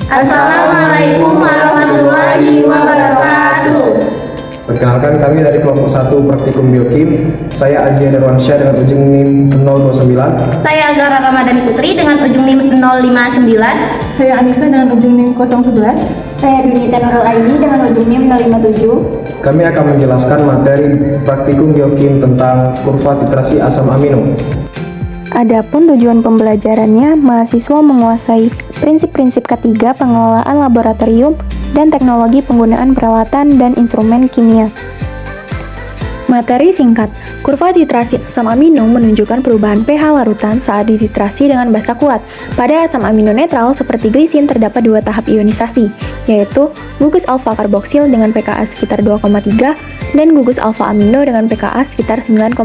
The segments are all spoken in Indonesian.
Assalamualaikum warahmatullahi wabarakatuh. Perkenalkan, kami dari kelompok 1 Praktikum Biokim. Saya Azia Darwansyah dengan ujung NIM 029. Saya Zahra Ramadhani Putri dengan ujung NIM 059. Saya Anissa dengan ujung NIM 011. Saya Dunita Nurul Aini dengan ujung NIM 057. Kami akan menjelaskan materi Praktikum Biokim tentang kurva titrasi asam amino. Adapun tujuan pembelajarannya, mahasiswa menguasai prinsip-prinsip ketiga pengelolaan laboratorium dan teknologi penggunaan peralatan dan instrumen kimia. Materi singkat, kurva titrasi asam amino menunjukkan perubahan pH larutan saat dititrasi dengan basa kuat. Pada asam amino netral seperti glisin terdapat dua tahap ionisasi, yaitu gugus alfa karboksil dengan pKa sekitar 2,3 dan gugus alfa amino dengan pKa sekitar 9,6.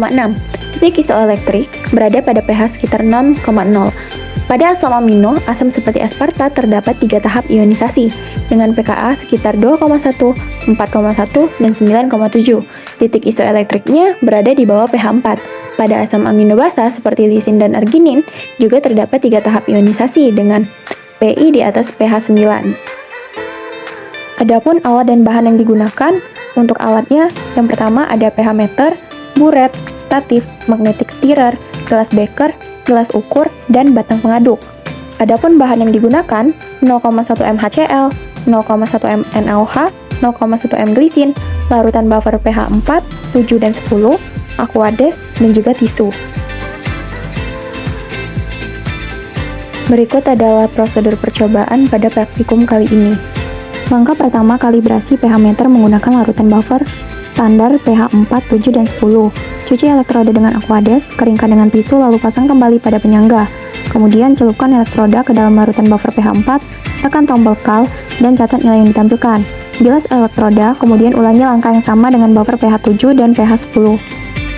Titik isoelektrik berada pada pH sekitar 0,0. Pada asam amino, asam seperti aspartat terdapat 3 tahap ionisasi dengan pKa sekitar 2,1, 4,1, dan 9,7. Titik isoelektriknya berada di bawah pH 4. Pada asam amino basa seperti lisin dan arginin juga terdapat 3 tahap ionisasi dengan Pi di atas pH 9. Adapun alat dan bahan yang digunakan, untuk alatnya yang pertama ada pH meter, buret, statif, magnetic stirrer, gelas beker, gelas ukur, dan batang pengaduk. Adapun bahan yang digunakan 0,1 m HCl, 0,1 m NaOH, 0,1 m glisin, larutan buffer pH 4, 7, dan 10, aquades, dan juga tisu. Berikut adalah prosedur percobaan pada praktikum kali ini. Langkah pertama, kalibrasi pH meter menggunakan larutan buffer standar pH 4, 7, dan 10. Cuci elektroda dengan aquades, keringkan dengan tisu lalu pasang kembali pada penyangga. Kemudian celupkan elektroda ke dalam larutan buffer pH 4, tekan tombol call, dan catat nilai yang ditampilkan. Bilas elektroda, kemudian ulangi langkah yang sama dengan buffer pH 7 dan pH 10.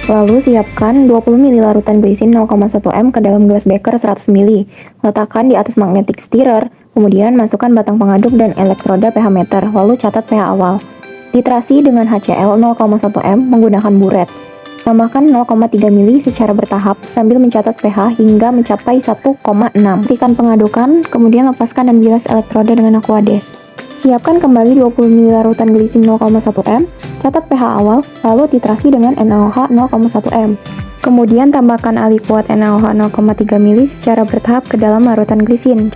Lalu siapkan 20 ml larutan glisin 0,1 m ke dalam gelas beker 100 ml. Letakkan di atas magnetic stirrer, kemudian masukkan batang pengaduk dan elektroda pH meter, lalu catat pH awal. Titrasi dengan HCl 0,1 m menggunakan buret. Tambahkan 0,3 ml secara bertahap sambil mencatat pH hingga mencapai 1,6. Hentikan pengadukan, kemudian lepaskan dan bilas elektroda dengan aquades. Siapkan kembali 20 ml larutan glisin 0,1 m, catat pH awal, lalu titrasi dengan NaOH 0,1 m. Kemudian tambahkan aliquot NaOH 0,3 ml secara bertahap ke dalam larutan glisin.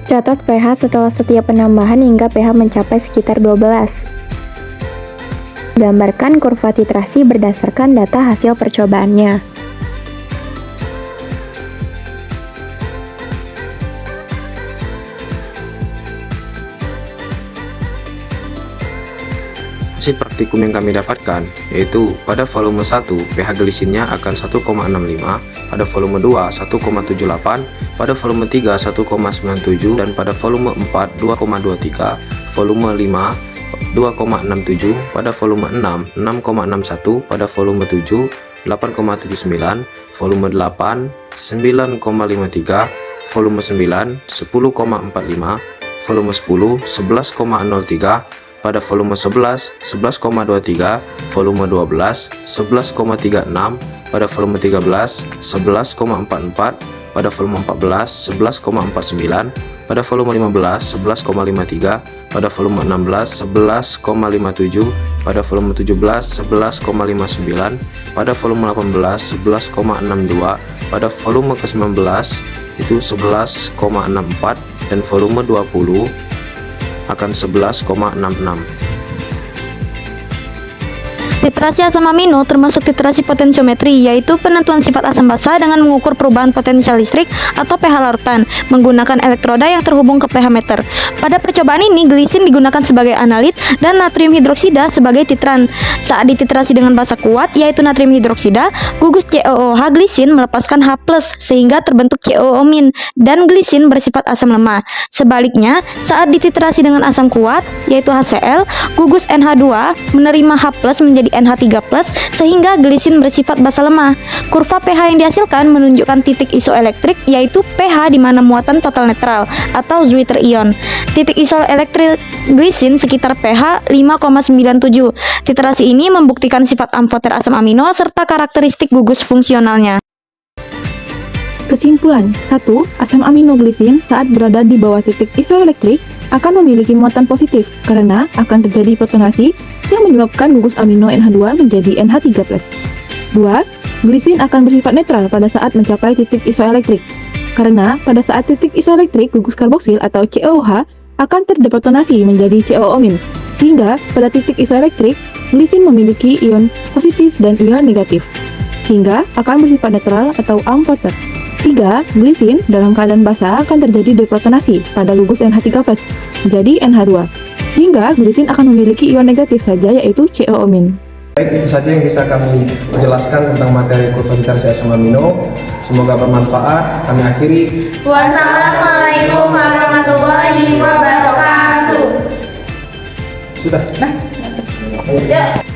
Catat pH setelah setiap penambahan hingga pH mencapai sekitar 12. Gambarkan kurva titrasi berdasarkan data hasil percobaannya. Hasil praktikum yang kami dapatkan yaitu pada volume 1 pH glisinnya akan 1,65, pada volume 2 1,78, pada volume 3 1,97, dan pada volume 4 2,23, volume 5 2,67, pada volume 6 6,61, pada volume 7 8,79, volume 8 9,53, volume 9 10,45, volume 10 11,03, pada volume 11 11,23, volume 12 11,36, pada volume 13 11,44, pada volume 14 11,49, pada volume 15 11,53, pada volume 16 11,57, pada volume 17 11,59, pada volume 18 11,62, pada volume ke-19 itu 11,64, dan volume 20 akan 11,66. Titrasi asam amino termasuk titrasi potensiometri, yaitu penentuan sifat asam basa dengan mengukur perubahan potensial listrik atau pH larutan menggunakan elektroda yang terhubung ke pH meter. Pada percobaan ini, glisin digunakan sebagai analit dan natrium hidroksida sebagai titran. Saat dititrasi dengan basa kuat, yaitu natrium hidroksida, gugus COOH glisin melepaskan H+ sehingga terbentuk COO- dan glisin bersifat asam lemah. Sebaliknya, saat dititrasi dengan asam kuat, yaitu HCl, gugus NH2 menerima H+ menjadi NH3+ sehingga glisin bersifat basa lemah. Kurva pH yang dihasilkan menunjukkan titik isoelektrik, yaitu pH di mana muatan total netral atau Zwiter ion. Titik isoelektrik glisin sekitar pH 5,97. Titrasi ini membuktikan sifat amfoter asam amino serta karakteristik gugus fungsionalnya. Kesimpulan 1. Asam aminoglisin saat berada di bawah titik isoelektrik akan memiliki muatan positif karena akan terjadi protonasi yang menyebabkan gugus amino NH2 menjadi NH3+. 2. Glisin akan bersifat netral pada saat mencapai titik isoelektrik karena pada saat titik isoelektrik gugus karboksil atau COOH akan terdeprotonasi menjadi COO-. Sehingga pada titik isoelektrik glisin memiliki ion positif dan ion negatif sehingga akan bersifat netral atau uncoated. 3. Glisin dalam keadaan basah akan terjadi deprotonasi pada gugus NH3+ menjadi NH2 sehingga glisin akan memiliki ion negatif saja yaitu COO-. Baik, itu saja yang bisa kami jelaskan tentang materi konvertasi asam amino. Semoga bermanfaat. Kami akhiri. Wassalamualaikum warahmatullahi wabarakatuh. Sudah. Ya.